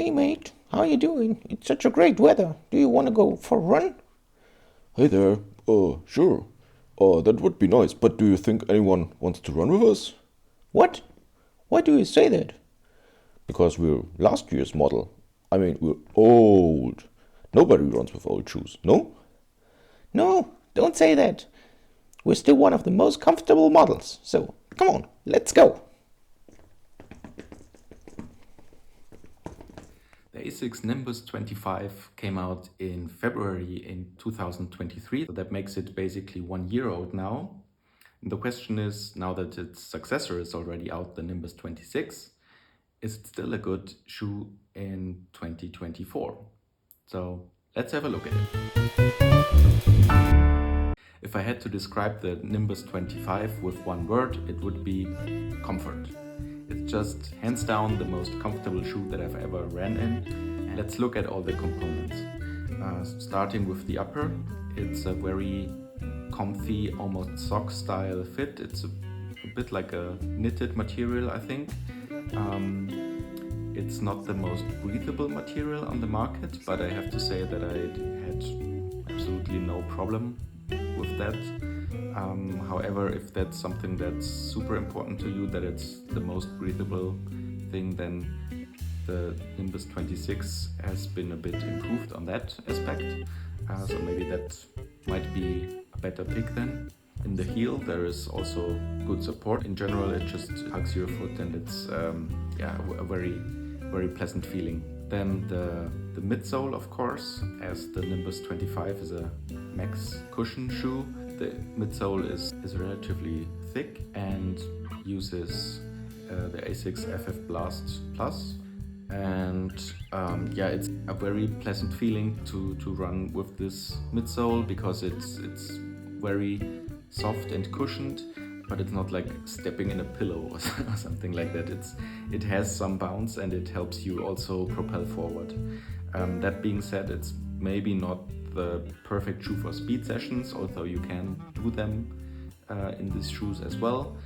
Hey mate, how you doing? It's such a great weather. Do you want to go for a run? Hey there. Sure. That would be nice, but do you think anyone wants to run with us? What? Why do you say that? Because we're last year's model. I mean, we're old. Nobody runs with old shoes, no? No, don't say that. We're still one of the most comfortable models. So, come on, let's go. The Asics Nimbus 25 came out in February in 2023, so that makes it basically 1 year old now. And the question is, now that its successor is already out, the Nimbus 26, is it still a good shoe in 2024? So let's have a look at it. If I had to describe the Nimbus 25 with one word, it would be comfort. It's just hands down the most comfortable shoe that I've ever ran in. Let's look at all the components. Starting with the upper, it's a very comfy, almost sock style fit. It's a bit like a knitted material, I think. It's not the most breathable material on the market, but I have to say that I had absolutely no problem with that. However, if that's something that's super important to you, that it's the most breathable thing, then the Nimbus 26 has been a bit improved on that aspect. So maybe that might be a better pick then. In the heel, there is also good support. In general, it just hugs your foot and it's a very pleasant feeling. Then the midsole, of course, as the Nimbus 25 is a max cushion shoe. The midsole is relatively thick and uses the Asics FF Blast Plus. And it's a very pleasant feeling to run with this midsole because it's very soft and cushioned, but it's not like stepping in a pillow or something like that. It has some bounce and it helps you also propel forward. That being said, it's maybe not the perfect shoe for speed sessions, although you can do them in these shoes as well.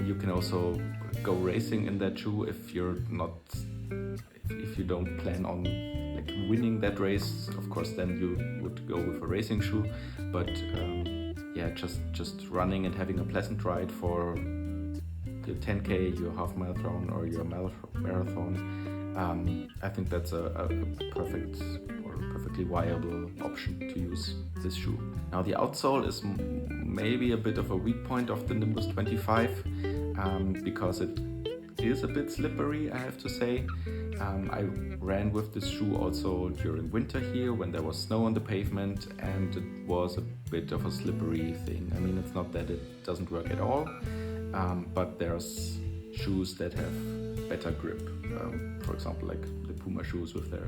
You can also go racing in that shoe if you don't plan on like winning that race. Of course, then you would go with a racing shoe, but just running and having a pleasant ride for your 10K, your half marathon or your marathon. I think that's a perfectly viable option to use this shoe. Now the outsole is maybe a bit of a weak point of the Nimbus 25 because it is a bit slippery, I have to say. I ran with this shoe also during winter here when there was snow on the pavement, and it was a bit of a slippery thing. I mean, it's not that it doesn't work at all, but there's shoes that have better grip. For example, like the Puma shoes with their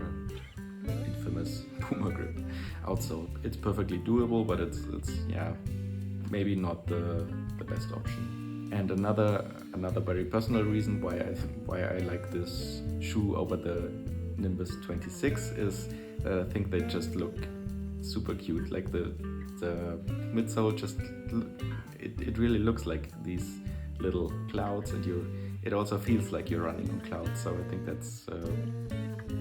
infamous Puma grip outsole. It's perfectly doable, but it's maybe not the best option. And another very personal reason why I like this shoe over the Nimbus 26 is that I think they just look super cute. Like the midsole it really looks like these little clouds, and it also feels like you're running on clouds. So I think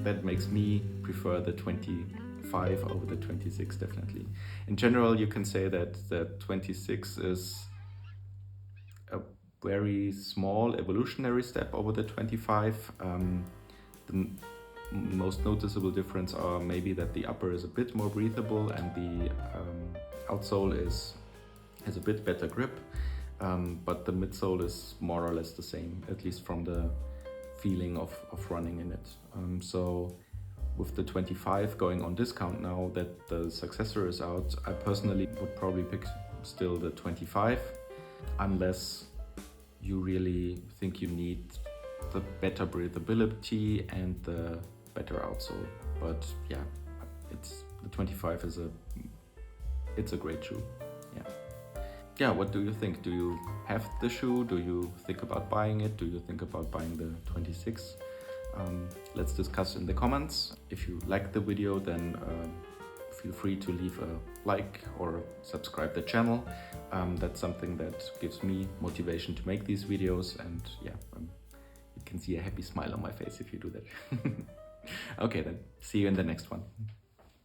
that makes me prefer the 25 over the 26 definitely. In general, you can say that the 26 is a very small evolutionary step over the 25. The most noticeable difference are maybe that the upper is a bit more breathable and the outsole has a bit better grip, but the midsole is more or less the same, at least from the feeling of running in it. So with the 25 going on discount now that the successor is out, I personally would probably pick still the 25, unless you really think you need the better breathability and the better outsole. But yeah, the 25 it's a great shoe. Yeah, what do you think? Do you have the shoe? Do you think about buying it? Do you think about buying the 26? Let's discuss in the comments. If you liked the video, then feel free to leave a like or subscribe the channel. That's something that gives me motivation to make these videos, and you can can see a happy smile on my face if you do that. Okay, then see you in the next one.